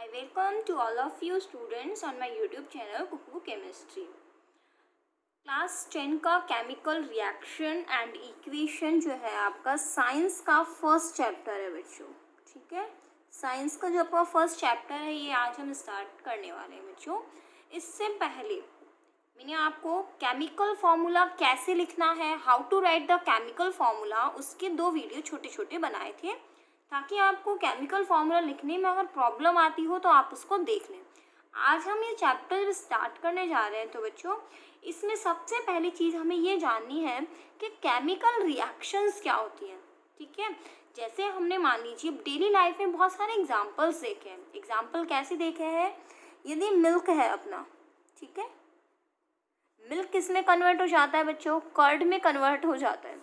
I welcome to all of you students on my YouTube channel Kuku Chemistry. Class 10 का chemical reaction and equation जो है आपका science का first chapter है बच्चों. ठीक है, साइंस का जो आपका फर्स्ट चैप्टर है ये आज हम स्टार्ट करने वाले हैं बच्चों. इससे पहले मैंने आपको केमिकल फार्मूला कैसे लिखना है, how to write the chemical formula, उसके 2 वीडियो छोटे छोटे बनाए थे ताकि आपको केमिकल फार्मूला लिखने में अगर प्रॉब्लम आती हो तो आप उसको देख लें. आज हम ये चैप्टर स्टार्ट करने जा रहे हैं तो बच्चों इसमें सबसे पहली चीज़ हमें ये जाननी है कि केमिकल रिएक्शंस क्या होती हैं. ठीक है, जैसे हमने मान लीजिए डेली लाइफ में बहुत सारे एग्जांपल्स देखे हैं. एग्जांपल कैसे देखे हैं, यदि मिल्क है अपना, ठीक है, मिल्क किस में कन्वर्ट हो जाता है बच्चों, कर्ड में कन्वर्ट हो जाता है.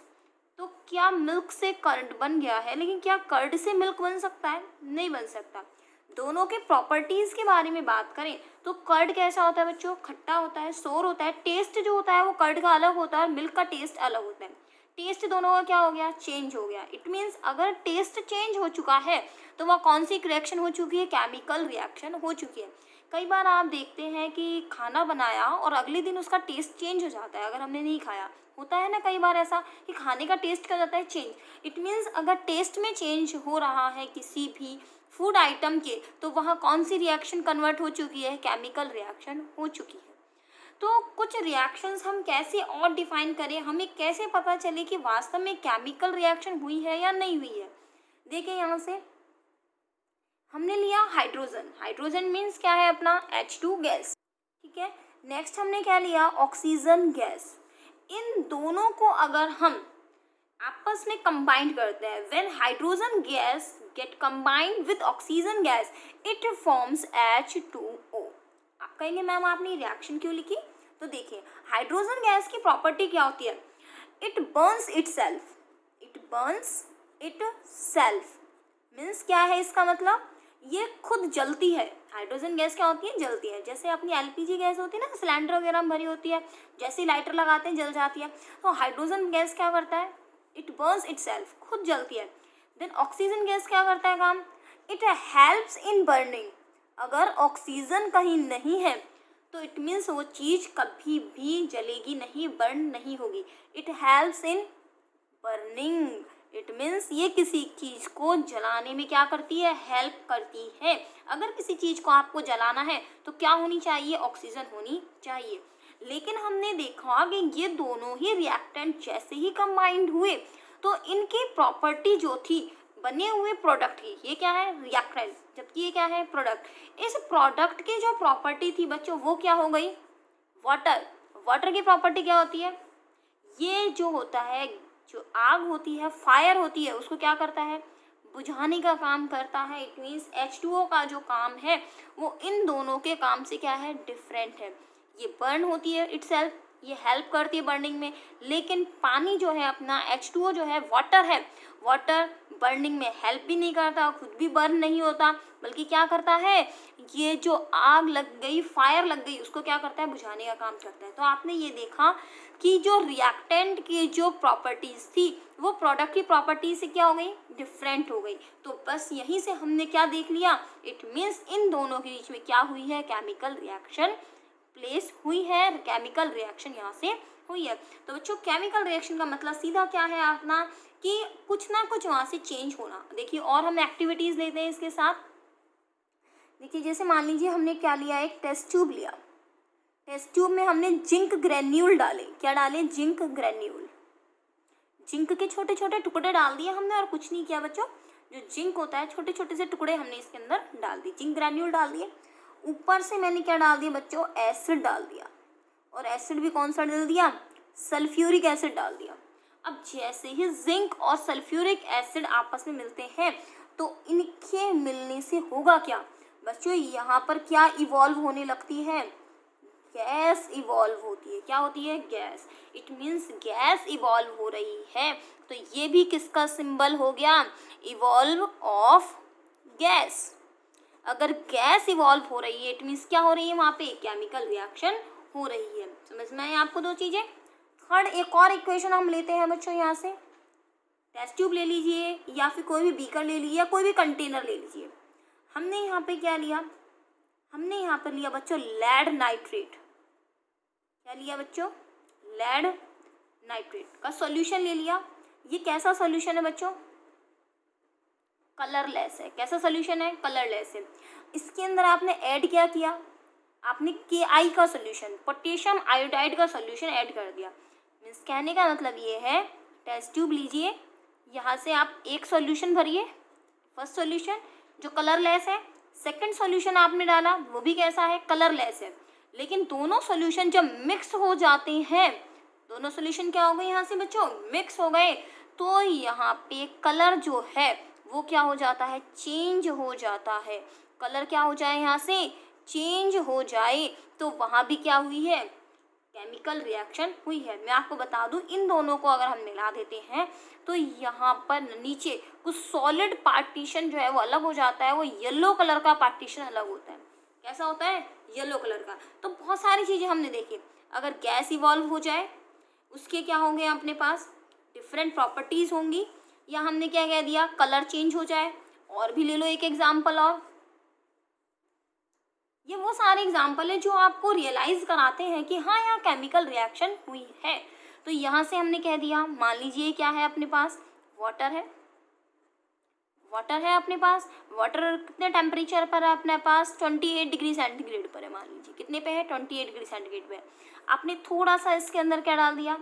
तो क्या मिल्क से कर्ड बन गया है, लेकिन क्या कर्ड से मिल्क बन सकता है, नहीं बन सकता. दोनों के प्रॉपर्टीज़ के बारे में बात करें तो कर्ड कैसा होता है बच्चों, खट्टा होता है, सोर होता है. टेस्ट जो होता है वो कर्ड का अलग होता है और मिल्क का टेस्ट अलग होता है. टेस्ट दोनों का क्या हो गया, चेंज हो गया. इट मीन्स अगर टेस्ट चेंज हो चुका है तो वह कौन सी रिएक्शन हो चुकी है, केमिकल रिएक्शन हो चुकी है. कई बार आप देखते हैं कि खाना बनाया और अगले दिन उसका टेस्ट चेंज हो जाता है अगर हमने नहीं खाया. होता है ना कई बार ऐसा कि खाने का टेस्ट क्या जाता है, चेंज. इट मीन्स अगर टेस्ट में चेंज हो रहा है किसी भी फूड आइटम के तो वहाँ कौन सी रिएक्शन कन्वर्ट हो चुकी है, केमिकल रिएक्शन हो चुकी है. तो कुछ रिएक्शंस हम कैसे और डिफाइन करें, हमें कैसे पता चले कि वास्तव में केमिकल रिएक्शन हुई है या नहीं हुई है. देखिए यहाँ से हमने लिया हाइड्रोजन. हाइड्रोजन मीन्स क्या है अपना H2 गैस. ठीक है, नेक्स्ट हमने क्या लिया, ऑक्सीजन गैस. इन दोनों को अगर हम आपस में कंबाइंड करते हैं, when hydrogen gas get combined with oxygen gas it forms H2O. आप कहेंगे मैम आपने रिएक्शन क्यों लिखी, तो देखिए हाइड्रोजन गैस की प्रॉपर्टी क्या होती है, it Burns itself. It Burns itself means क्या है, इसका मतलब ये खुद जलती है. हाइड्रोजन गैस क्या होती है, जलती है. जैसे अपनी LPG गैस होती है ना, सिलेंडर वगैरह में भरी होती है, जैसे लाइटर लगाते हैं जल जाती है. तो हाइड्रोजन गैस क्या करता है, इट बर्न्स इटसेल्फ, खुद जलती है. देन ऑक्सीजन गैस क्या करता है काम, इट हेल्प्स इन बर्निंग. अगर ऑक्सीजन कहीं नहीं है तो इट मीन्स वो चीज़ कभी भी जलेगी नहीं, बर्न नहीं होगी. It helps in burning. It means ये किसी चीज़ को जलाने में क्या करती है, हेल्प करती है. अगर किसी चीज़ को आपको जलाना है तो क्या होनी चाहिए, ऑक्सीजन होनी चाहिए. लेकिन हमने देखा कि ये दोनों ही रिएक्टेंट जैसे ही कंबाइंड हुए तो इनकी प्रॉपर्टी जो थी बने हुए प्रोडक्ट की, ये क्या है रिएक्टेंट, जबकि ये क्या है प्रोडक्ट. इस प्रोडक्ट की जो प्रॉपर्टी थी बच्चों वो क्या हो गई, वाटर. वाटर की प्रॉपर्टी क्या होती है, ये जो होता है, जो आग होती है, फायर होती है, उसको क्या करता है, बुझाने का काम करता है. इट मीन्स H2O का जो काम है वो इन दोनों के काम से क्या है, डिफरेंट है. ये बर्न होती है इटसेल्फ, ये हेल्प करती है बर्निंग में. लेकिन पानी जो है अपना H2O जो है, वाटर है, वाटर बर्निंग में हेल्प भी नहीं करता, खुद भी बर्न नहीं होता, बल्कि क्या करता है, ये जो आग लग गई, फायर लग गई, उसको क्या करता है, बुझाने का काम करता है. तो आपने ये देखा कि जो रिएक्टेंट की जो प्रॉपर्टीज़ थी वो प्रोडक्ट की प्रॉपर्टी से क्या हो गई, डिफरेंट हो गई. तो बस यहीं से हमने क्या देख लिया, इट मीन्स इन दोनों के बीच में क्या हुई है, केमिकल रिएक्शन प्लेस हुई है, केमिकल रिएक्शन यहाँ से हुई है. तो बच्चों केमिकल रिएक्शन का मतलब सीधा क्या है अपना, कि कुछ ना कुछ वहाँ से चेंज होना. देखिए और हम एक्टिविटीज़ लेते हैं इसके साथ. देखिए जैसे मान लीजिए हमने क्या लिया, एक टेस्ट ट्यूब लिया. टेस्ट ट्यूब में हमने जिंक ग्रेन्यूल डाले. क्या डाले, जिंक ग्रेन्यूल. जिंक के छोटे छोटे टुकड़े डाल दिए हमने और कुछ नहीं किया बच्चों. जो जिंक होता है छोटे छोटे से टुकड़े हमने इसके अंदर डाल दिए, जिंक ग्रेन्यूल डाल दिए. ऊपर से मैंने क्या डाल दिया बच्चों, एसिड डाल दिया. और एसिड भी कौन सा डाल दिया, सल्फ्यूरिक एसिड डाल दिया. अब जैसे ही जिंक और सल्फ्यूरिक एसिड आपस में मिलते हैं तो इनके मिलने से होगा क्या बच्चों, यहाँ पर क्या इवॉल्व होने लगती है, गैस इवॉल्व होती है. क्या होती है, gas. It means gas evolve हो रही है. तो ये भी किसका सिंबल हो गया, इवॉल्व ऑफ गैस. अगर गैस इवॉल्व हो रही है इट मीन्स क्या हो रही है, वहाँ पे केमिकल रिएक्शन हो रही है. समझ में आए आपको दो चीज़ें. थर्ड एक और इक्वेशन हम लेते हैं बच्चों, यहाँ से टेस्ट ट्यूब ले लीजिए या फिर कोई भी बीकर ले लीजिए या कोई भी कंटेनर ले लीजिए. हमने यहाँ पे क्या लिया, हमने यहाँ पर लिया बच्चों लेड नाइट्रेट। क्या लिया बच्चों, लेड नाइट्रेट का सॉल्यूशन ले लिया। ये कैसा सॉल्यूशन है बच्चों, कलरलेस है। कैसा सॉल्यूशन है, कलरलेस है। इसके अंदर आपने ऐड क्या किया, आपने KI का सॉल्यूशन, पोटेशियम आयोडाइड का सॉल्यूशन ऐड कर दिया। मीन्स कहने का मतलब ये है, टेस्ट ट्यूब लीजिए, यहाँ से आप एक सॉल्यूशन भरिए, फर्स्ट सॉल्यूशन जो कलरलेस है, सेकंड सॉल्यूशन आपने डाला वो भी कैसा है, कलरलेस है। लेकिन दोनों सॉल्यूशन जब मिक्स हो जाते हैं, दोनों सॉल्यूशन क्या हो गए यहाँ से बच्चों, मिक्स हो गए, तो यहाँ पे कलर जो है वो क्या हो जाता है, चेंज हो जाता है। कलर क्या हो जाए, यहाँ से चेंज हो जाए, तो वहाँ भी क्या हुई है, केमिकल रिएक्शन हुई है। मैं आपको बता दूं, इन दोनों को अगर हम मिला देते हैं तो यहाँ पर नीचे कुछ सॉलिड पार्टीशन जो है वो अलग हो जाता है, वो येलो कलर का पार्टीशन अलग होता है। कैसा होता है, येलो कलर का। तो बहुत सारी चीज़ें हमने देखी, अगर गैस इवॉल्व हो जाए उसके क्या होंगे अपने पास, डिफरेंट प्रॉपर्टीज़ होंगी, या हमने क्या कह दिया, कलर चेंज हो जाए। और भी ले लो एक एग्जाम्पल, और ये वो सारे एग्जाम्पल है जो आपको रियलाइज कराते हैं कि हाँ यहाँ केमिकल रिएक्शन हुई है। तो यहाँ से हमने कह दिया, मान लीजिए क्या है अपने पास, वाटर है, वाटर है अपने पास। वाटर कितने टेम्परेचर पर है अपने पास, 28 डिग्री सेंटीग्रेड पर है। मान लीजिए कितने पे है, 28 डिग्री सेंटीग्रेड पे। आपने थोड़ा सा इसके अंदर क्या डाल दिया,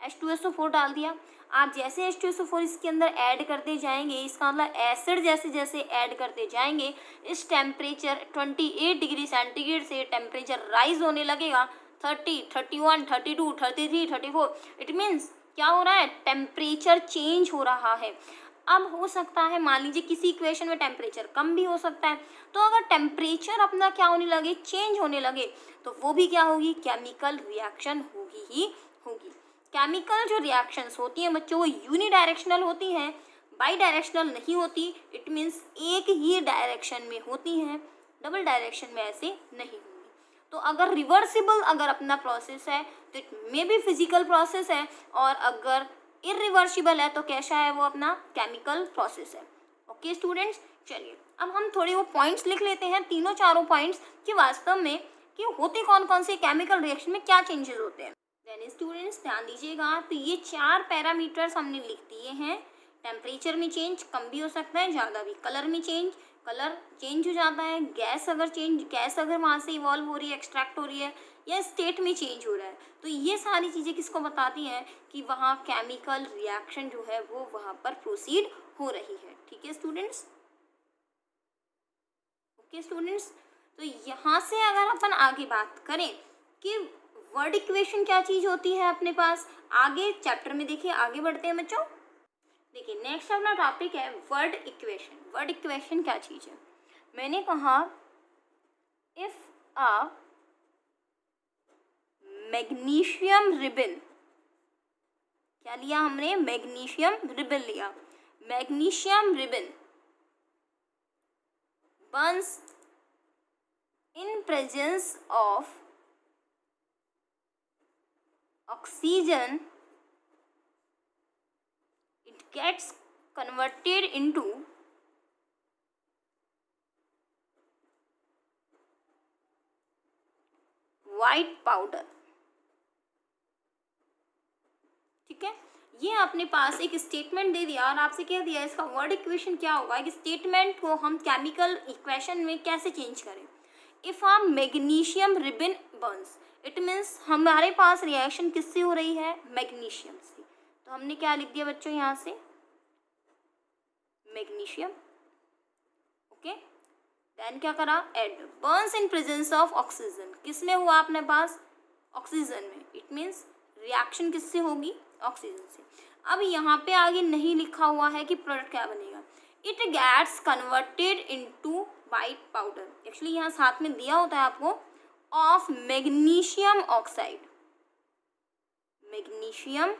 H2SO4 डाल दिया। आप जैसे H2SO4 इसके अंदर ऐड करते जाएंगे, इसका मतलब एसिड जैसे जैसे ऐड करते जाएंगे, इस टेम्परेचर 28 डिग्री सेंटीग्रेड से टेम्परेचर राइज होने लगेगा 30, 31, 32, 33, 34। इट मीन्स क्या हो रहा है, टेम्परेचर चेंज हो रहा है। अब हो सकता है मान लीजिए किसी इक्वेशन में टेम्परेचर कम भी हो सकता है, तो अगर टेम्परेचर अपना क्या होने लगे, चेंज होने लगे, तो वो भी क्या होगी, केमिकल रिएक्शन होगी ही होगी। केमिकल जो रिएक्शंस होती हैं बच्चों वो यूनिडायरेक्शनल होती हैं, बाई डायरेक्शनल नहीं होती। इट मीन्स एक ही डायरेक्शन में होती हैं, डबल डायरेक्शन में ऐसे नहीं होंगी। तो अगर रिवर्सिबल अगर अपना प्रोसेस है तो it may be physical process है, और अगर इरिवर्सिबल है तो कैसा है, वो अपना केमिकल प्रोसेस है। ओके स्टूडेंट्स, चलिए अब हम थोड़े वो पॉइंट्स लिख लेते हैं, तीनों चारों पॉइंट्स, कि वास्तव में कि होते कौन कौन से केमिकल रिएक्शन में, क्या चेंजेस होते हैं। देन स्टूडेंट्स ध्यान दीजिएगा, तो ये 4 पैरामीटर्स हमने लिख दिए हैं। टेम्परेचर में चेंज, कम भी हो सकता है ज़्यादा भी। कलर में चेंज, कलर चेंज हो जाता है। गैस अगर वहाँ से इवॉल्व हो रही है, एक्सट्रैक्ट हो रही है, या स्टेट में चेंज हो रहा है, तो ये सारी चीज़ें किसको बताती हैं कि वहाँ केमिकल रिएक्शन जो है वो वहाँ पर प्रोसीड हो रही है। ठीक है स्टूडेंट्स, ओके स्टूडेंट्स। तो यहाँ से अगर अपन आगे बात करें कि वर्ड इक्वेशन क्या चीज़ होती है अपने पास, आगे चैप्टर में देखिए, आगे बढ़ते हैं बच्चों। देखिए नेक्स्ट अपना टॉपिक है वर्ड इक्वेशन। वर्ड इक्वेशन क्या चीज़ है, मैंने कहा इफ अ मैग्नीशियम रिबन, क्या लिया हमने, मैग्नीशियम रिबन लिया। Magnesium ribbon Burns in presence of oxygen, it gets converted into white powder। ठीक है, ये अपने पास एक स्टेटमेंट दे दिया और आपसे कह दिया इसका वर्ड इक्वेशन क्या होगा, एक स्टेटमेंट को हम केमिकल इक्वेशन में कैसे चेंज करें। If a magnesium ribbon burns, it means हमारे पास रिएक्शन किससे हो रही है, मैग्नीशियम से। तो हमने क्या लिख दिया बच्चों यहाँ से, मैग्नीशियम। ओके, देन क्या करा, it burns in presence of oxygen. किस में हुआ अपने पास, ऑक्सीजन में। इट मीन्स रिएक्शन किससे होगी, ऑक्सीजन से। अब यहाँ पे आगे नहीं लिखा हुआ है कि प्रोडक्ट क्या बनेगा। It gets converted into white powder. Actually यहाँ साथ में दिया होता है आपको, of magnesium oxide, magnesium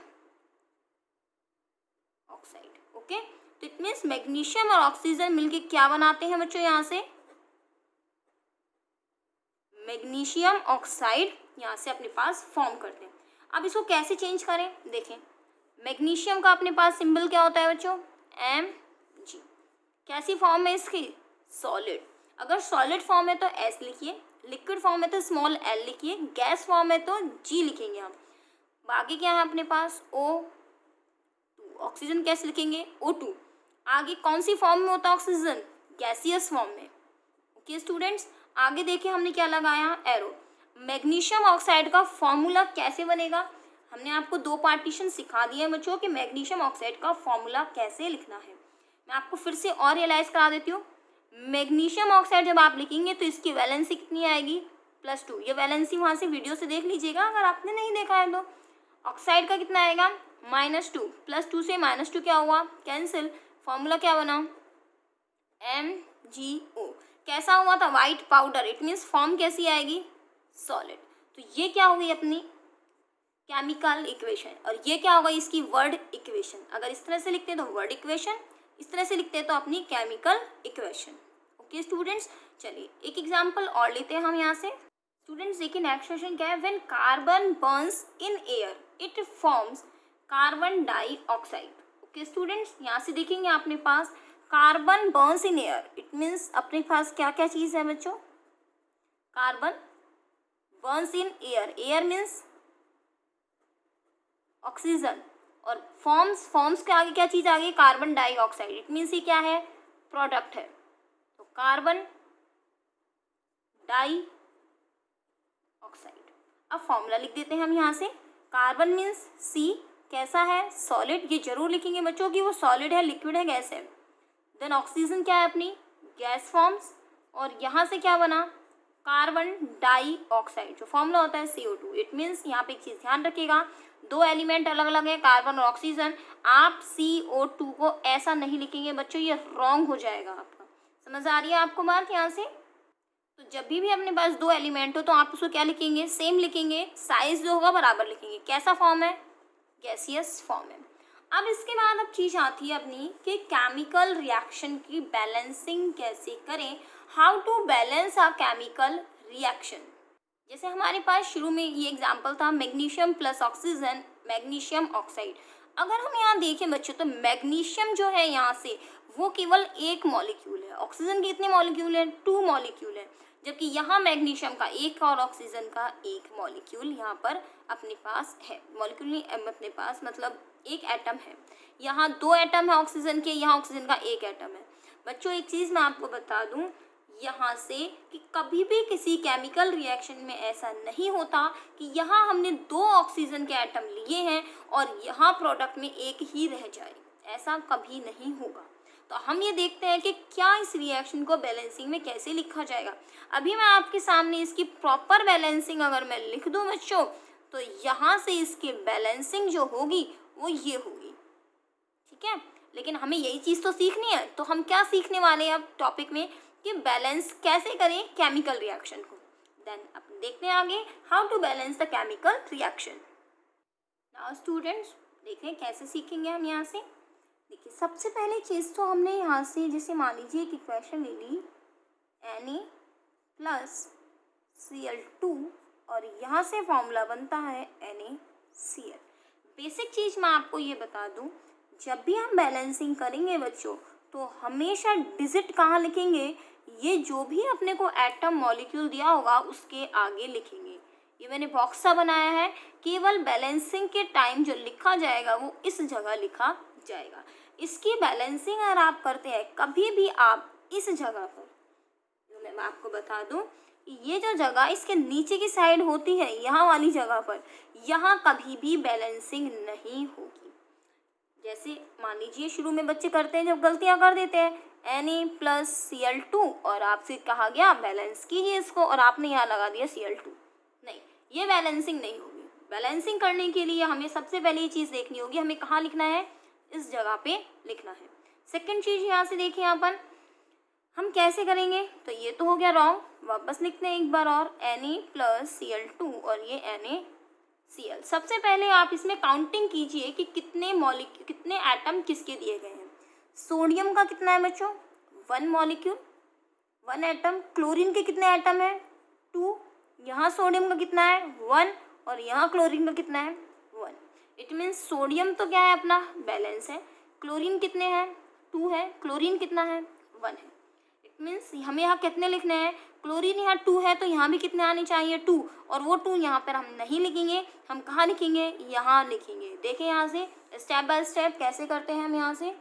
oxide. Okay, तो इट मीन्स मैग्नीशियम और ऑक्सीजन मिलके क्या बनाते हैं बच्चों, यहाँ से मैग्नीशियम ऑक्साइड यहाँ से अपने पास फॉर्म करते हैं। अब इसको कैसे चेंज करें, देखें मैग्नीशियम का अपने पास सिंबल क्या होता है बच्चों, Mg। कैसी फॉर्म है इसकी, सॉलिड। अगर सॉलिड फॉर्म है तो एस लिखिए, लिक्विड फॉर्म है तो स्मॉल एल लिखिए, गैस फॉर्म है तो जी लिखेंगे हम। बाकी क्या है अपने पास O2, ऑक्सीजन कैसे लिखेंगे O2। आगे कौन सी फॉर्म में होता है ऑक्सीजन, गैसियस फॉर्म में। ओके स्टूडेंट्स, आगे देखिए हमने क्या लगाया, एरो। मैग्नीशियम ऑक्साइड का फॉर्मूला कैसे बनेगा, हमने आपको 2 पार्टीशन सिखा दिए हैं बच्चों कि मैग्नीशियम ऑक्साइड का फॉर्मूला कैसे लिखना है। मैं आपको फिर से और रियलाइज करा देती हूँ। मैग्नीशियम ऑक्साइड जब आप लिखेंगे तो इसकी वैलेंसी कितनी आएगी, +2। ये वैलेंसी वहाँ से वीडियो से देख लीजिएगा अगर आपने नहीं देखा है तो। ऑक्साइड का कितना आएगा, -2, +2 से -2 क्या हुआ, कैंसिल। फॉर्मूला क्या बना, MgO। कैसा हुआ था, white powder, it means form कैसी आएगी, सॉलिड। तो ये क्या हो गई अपनी केमिकल इक्वेशन, और ये क्या होगा इसकी वर्ड इक्वेशन। अगर इस तरह से लिखते हैं तो वर्ड इक्वेशन, इस तरह से लिखते हैं तो अपनी केमिकल इक्वेशन। ओके स्टूडेंट्स, चलिए एक एग्जांपल और लेते हैं हम यहाँ से। स्टूडेंट्स देखिए नेक्स्ट क्वेश्चन क्या है, when carbon burns in air it forms carbon dioxide. Okay students, यहाँ से देखेंगे अपने पास carbon burns in air, it means अपने पास क्या क्या चीज़ है बच्चों, carbon burns in air, air means oxygen, और फॉर्म्स के आगे क्या चीज़ आ गई, कार्बन डाइऑक्साइड, इट मीन्स ये क्या है, प्रोडक्ट है। तो कार्बन डाइऑक्साइड। अब फॉर्मूला लिख देते हैं हम यहाँ से, कार्बन मीन्स C, कैसा है, सॉलिड, ये जरूर लिखेंगे बच्चों कि वो सॉलिड है, लिक्विड है, गैस है। देन ऑक्सीजन क्या है अपनी, गैस फॉर्म्स, और यहाँ से क्या बना, कार्बन डाइऑक्साइड, जो फॉर्मूला होता है CO2। इट मीन्स यहाँ पे एक चीज़ ध्यान रखिएगा, 2 एलिमेंट अलग अलग है, कार्बन और ऑक्सीजन। आप CO2 को ऐसा नहीं लिखेंगे बच्चों, ये रॉन्ग हो जाएगा आपका। समझ आ रही है आपको बात यहाँ से। तो जब भी अपने पास 2 एलिमेंट हो तो आप उसको क्या लिखेंगे, सेम लिखेंगे, साइज जो होगा बराबर लिखेंगे। कैसा फॉर्म है, गैसियस फॉर्म है। अब इसके बाद अब चीज़ आती है अपनी कि केमिकल रिएक्शन की बैलेंसिंग कैसे करें, how to balance a chemical reaction. जैसे हमारे पास शुरू में ये एग्जांपल था magnesium plus oxygen, magnesium oxide. अगर हम यहाँ देखें बच्चों तो मैग्नीशियम जो है यहाँ से वो केवल एक मॉलिक्यूल है, ऑक्सीजन के कितने मॉलिक्यूल हैं, 2 मॉलिक्यूल है, जबकि यहाँ मैग्नीशियम का एक और ऑक्सीजन का एक मॉलिक्यूल यहाँ पर अपने पास है। मॉलिक्यूल नहीं अपने पास मतलब एक एटम है। यहाँ 2 एटम है ऑक्सीजन के, यहाँ ऑक्सीजन का एक एटम है। बच्चों एक चीज़ मैं आपको बता दूँ यहाँ से कि कभी भी किसी केमिकल रिएक्शन में ऐसा नहीं होता कि यहाँ हमने 2 ऑक्सीजन के एटम लिए हैं और यहाँ प्रोडक्ट में एक ही रह जाए, ऐसा कभी नहीं होगा। तो हम ये देखते हैं कि क्या इस रिएक्शन को बैलेंसिंग में कैसे लिखा जाएगा। अभी मैं आपके सामने इसकी प्रॉपर बैलेंसिंग अगर मैं लिख दूँ बच्चों तो यहाँ से इसकी बैलेंसिंग जो होगी वो ये होगी, ठीक है। लेकिन हमें यही चीज़ तो सीखनी है, तो हम क्या सीखने वाले हैं अब टॉपिक में कि बैलेंस कैसे करें केमिकल रिएक्शन को। देन अब देखते हैं आगे how to balance the chemical reaction. Now students देखें कैसे सीखेंगे हम यहाँ से। देखिए सबसे पहले चीज़ तो हमने यहाँ से जैसे मान लीजिए कि इक्वेशन ले ली Na+Cl2 और यहाँ से फॉर्मूला बनता है NaCl। बेसिक चीज़ मैं आपको ये बता दूँ, जब भी हम बैलेंसिंग करेंगे बच्चों तो हमेशा डिजिट कहाँ लिखेंगे, ये जो भी अपने को एटम मॉलिक्यूल दिया होगा उसके आगे लिखेंगे। ये मैंने बॉक्स सा बनाया है, केवल बैलेंसिंग के टाइम जो लिखा जाएगा वो इस जगह लिखा जाएगा। इसकी बैलेंसिंग अगर आप करते हैं कभी भी आप इस जगह पर, जो मैं आपको बता दूं, ये जो जगह इसके नीचे की साइड होती है यहाँ वाली जगह पर, यहाँ कभी भी बैलेंसिंग नहीं होगी। जैसे मान लीजिए शुरू में बच्चे करते हैं जब गलतियाँ कर देते हैं Na+Cl2 और आपसे कहा गया बैलेंस कीजिए इसको और आपने यहाँ लगा दिया Cl2, नहीं, ये बैलेंसिंग नहीं होगी। बैलेंसिंग करने के लिए हमें सबसे पहले ये चीज़ देखनी होगी, हमें कहाँ लिखना है, इस जगह पे लिखना है। सेकंड चीज़ यहाँ से देखिए अपन हम कैसे करेंगे, तो ये तो हो गया रॉन्ग, वापस लिखते हैं एक बार और Na+Cl2 और ये NaCl। सबसे पहले आप इसमें काउंटिंग कीजिए कि कितने एटम किसके दिए गए हैं। सोडियम का कितना है बच्चों, 1 मॉलिक्यूल 1 एटम। क्लोरीन के कितने एटम है, 2। यहाँ सोडियम का कितना है, 1 और यहाँ क्लोरीन का कितना है, 1। इट मीन्स सोडियम तो क्या है अपना बैलेंस है, क्लोरीन कितने हैं, 2 है, क्लोरीन कितना है, 1 है। इट मीन्स हमें यहाँ कितने लिखने हैं, क्लोरीन यहाँ 2 है तो यहाँ भी कितने आने चाहिए 2, और वो 2 यहाँ पर हम नहीं लिखेंगे, हम कहाँ लिखेंगे, यहाँ लिखेंगे। देखें यहाँ से स्टेप बाय स्टेप कैसे करते हैं हम यहाँ से।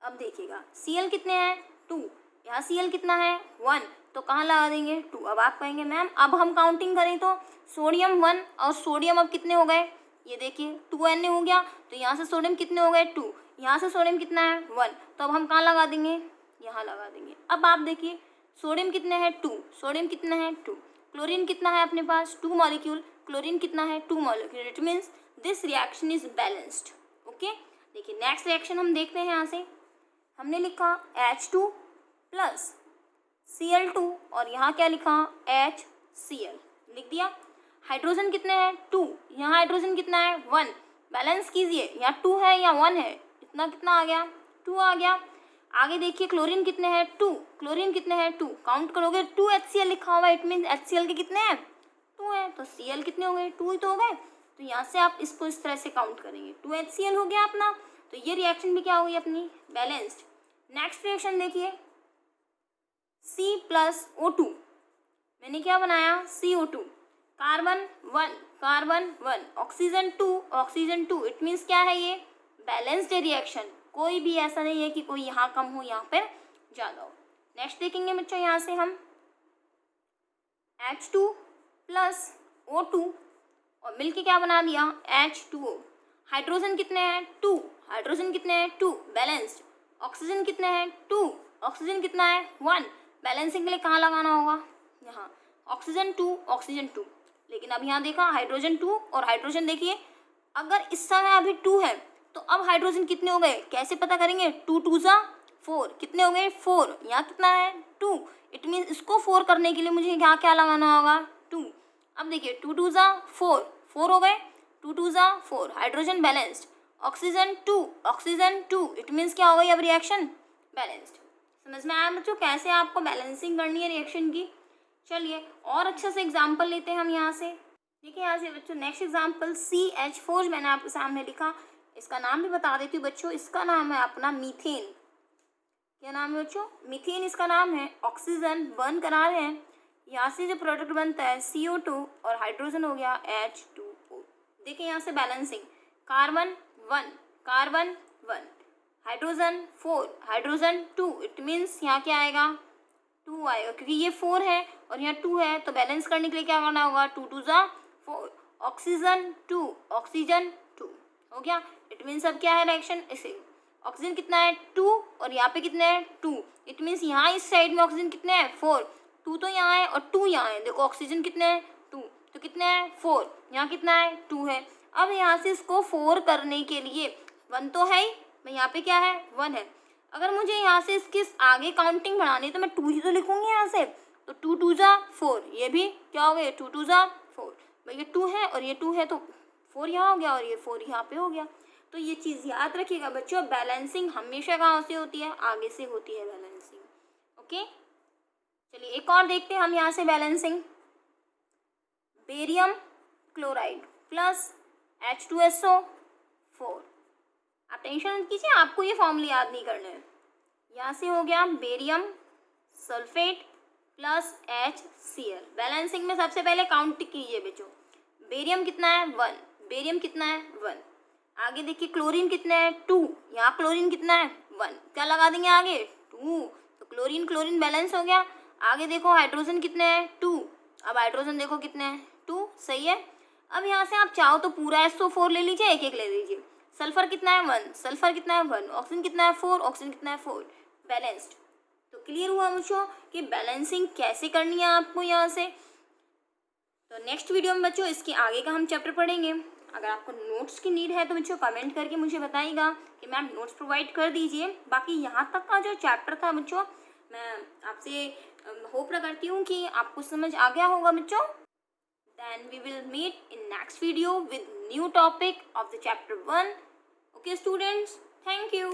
अब देखिएगा Cl कितने हैं 2, यहाँ Cl कितना है 1, तो कहाँ लगा देंगे 2। अब आप कहेंगे मैम अब हम काउंटिंग करें तो सोडियम 1 और सोडियम अब कितने हो गए, ये देखिए 2Na हो गया, तो यहाँ से सोडियम कितने हो गए 2, यहाँ से सोडियम कितना है 1, तो अब हम कहाँ लगा देंगे, यहाँ लगा देंगे। अब आप देखिए सोडियम कितने हैं 2, सोडियम कितना है 2, क्लोरीन कितना है अपने पास 2 मॉलिक्यूल, क्लोरीन कितना है 2 molecule, it means this reaction is balanced. Okay, देखिए नेक्स्ट रिएक्शन हम देखते हैं। यहाँ से हमने लिखा H2 प्लस Cl2 और यहाँ क्या लिखा HCl लिख दिया। हाइड्रोजन कितने हैं 2, यहाँ हाइड्रोजन कितना है 1, बैलेंस कीजिए, यहाँ 2 है या 1 है, इतना कितना आ गया 2 आ गया। आगे देखिए क्लोरीन कितने हैं 2, क्लोरीन कितने हैं 2, काउंट करोगे 2 HCl लिखा हुआ है, इट मीन HCl के कितने हैं 2 हैं, तो Cl कितने हो गए 2 ही तो हो गए, तो यहाँ से आप इसको इस तरह से काउंट करेंगे 2 HCl हो गया अपना। तो ये रिएक्शन भी क्या हो गई अपनी बैलेंस्ड। नेक्स्ट रिएक्शन देखिए C प्लस O2, मैंने क्या बनाया CO2, carbon 1 carbon 1, oxygen 2 oxygen 2, it means क्या है ये बैलेंस्ड रिएक्शन, कोई भी ऐसा नहीं है कि कोई यहाँ कम हो यहाँ पर ज़्यादा हो। नेक्स्ट देखेंगे बच्चों यहाँ से हम H2 प्लस O2 और मिलके क्या बना दिया H2O। हाइड्रोजन कितने हैं 2, हाइड्रोजन कितने हैं 2, बैलेंस्ड। ऑक्सीजन कितने हैं 2, ऑक्सीजन कितना है 1, बैलेंसिंग के लिए कहाँ लगाना होगा यहाँ ऑक्सीजन 2 ऑक्सीजन 2। लेकिन अब यहाँ देखा हाइड्रोजन 2 और हाइड्रोजन देखिए अगर इस समय अभी 2 है तो अब हाइड्रोजन कितने हो गए कैसे पता करेंगे 2 2 जा 4, कितने हो गए 4, यहाँ कितना है 2, इट मीन्स इसको 4 करने के लिए मुझे यहाँ क्या लगाना होगा 2। अब देखिए 2 2 जा 4, 4 हो गए, 2 2 जा 4, hydrogen balanced. Oxygen 2 it means क्या हो गई अब रिएक्शन बैलेंस्ड। समझ में आया बच्चों कैसे आपको बैलेंसिंग करनी है रिएक्शन की। चलिए और अच्छा से एग्जाम्पल लेते हैं हम यहाँ से। देखिए यहाँ से बच्चों नेक्स्ट एग्जाम्पल CH4 मैंने आपके सामने लिखा, इसका नाम भी बता देती हूँ बच्चों, इसका नाम है अपना मीथेन। क्या नाम है बच्चों मीथेन इसका नाम है। ऑक्सीजन बर्न करा रहे हैं, यहाँ से जो प्रोडक्ट बनता है CO2 और हाइड्रोजन हो गया H2O। देखिए यहाँ से balancing carbon 1 carbon 1, hydrogen 4 hydrogen 2, it means यहाँ क्या आएगा 2 आएगा क्योंकि ये 4 है और यहाँ 2 है, तो बैलेंस करने के लिए क्या करना होगा 2 2 जा 4, ऑक्सीजन 2 ऑक्सीजन 2 हो गया। इट मीन्स अब क्या है रिएक्शन ऐसे ऑक्सीजन कितना है 2 और यहाँ पे कितने हैं 2, इट मीन्स यहाँ इस साइड में ऑक्सीजन कितने हैं 4, 2 तो यहाँ है और 2 यहाँ है। देखो ऑक्सीजन कितने हैं 2, तो कितने हैं 4, यहाँ कितना है 2 है। अब यहाँ से इसको 4 करने के लिए 1 तो है ही, मैं यहाँ पे क्या है 1 है, अगर मुझे यहाँ से इसके आगे काउंटिंग बढ़ानी है तो मैं 2 ही तो लिखूंगी यहाँ से, तो 2 2 जा 4, ये भी क्या हो गया 2 2 जा 4, भाई ये 2 है और ये 2 है तो 4 यहाँ हो गया और ये 4 यहाँ पे हो गया। तो ये चीज़ याद रखिएगा बच्चों, बैलेंसिंग हमेशा कहाँ से होती है आगे से होती है बैलेंसिंग। ओके चलिए एक और देखते हैं हम यहाँ से balancing. Barium chloride plus H2SO4, आप टेंशन मत कीजिए, आपको ये फॉर्मूले याद नहीं करने हैं। यहाँ से हो गया barium sulphate plus HCl। Balancing में सबसे पहले काउंट कीजिए बच्चों, बेरियम कितना है 1, बेरियम कितना है 1, आगे देखिए क्लोरीन कितना है 2, यहाँ क्लोरीन कितना है 1, क्या लगा देंगे आगे 2, तो क्लोरीन क्लोरीन बैलेंस हो गया। आगे देखो हाइड्रोजन कितने हैं 2, अब हाइड्रोजन देखो कितने हैं 2, सही है। अब यहाँ से आप चाहो तो पूरा SO4 ले लीजिए, एक एक ले लीजिए। सल्फर कितना है 1, सल्फर कितना है 1, ऑक्सीजन कितना है 4, ऑक्सीजन कितना है 4, बैलेंस्ड। तो क्लियर हुआ बच्चों कि बैलेंसिंग कैसे करनी है आपको यहाँ से। तो नेक्स्ट वीडियो में बच्चों इसके आगे का हम चैप्टर पढ़ेंगे। अगर आपको नोट्स की नीड है तो बच्चों कमेंट करके मुझे बताइएगा कि मैम नोट्स प्रोवाइड कर दीजिए। बाकी यहाँ तक का जो चैप्टर था बच्चों मैं आपसे होप करती हूँ कि आपको समझ आ गया होगा बच्चों। Then we will meet in next video with new topic of the chapter 1. Okay students, thank you.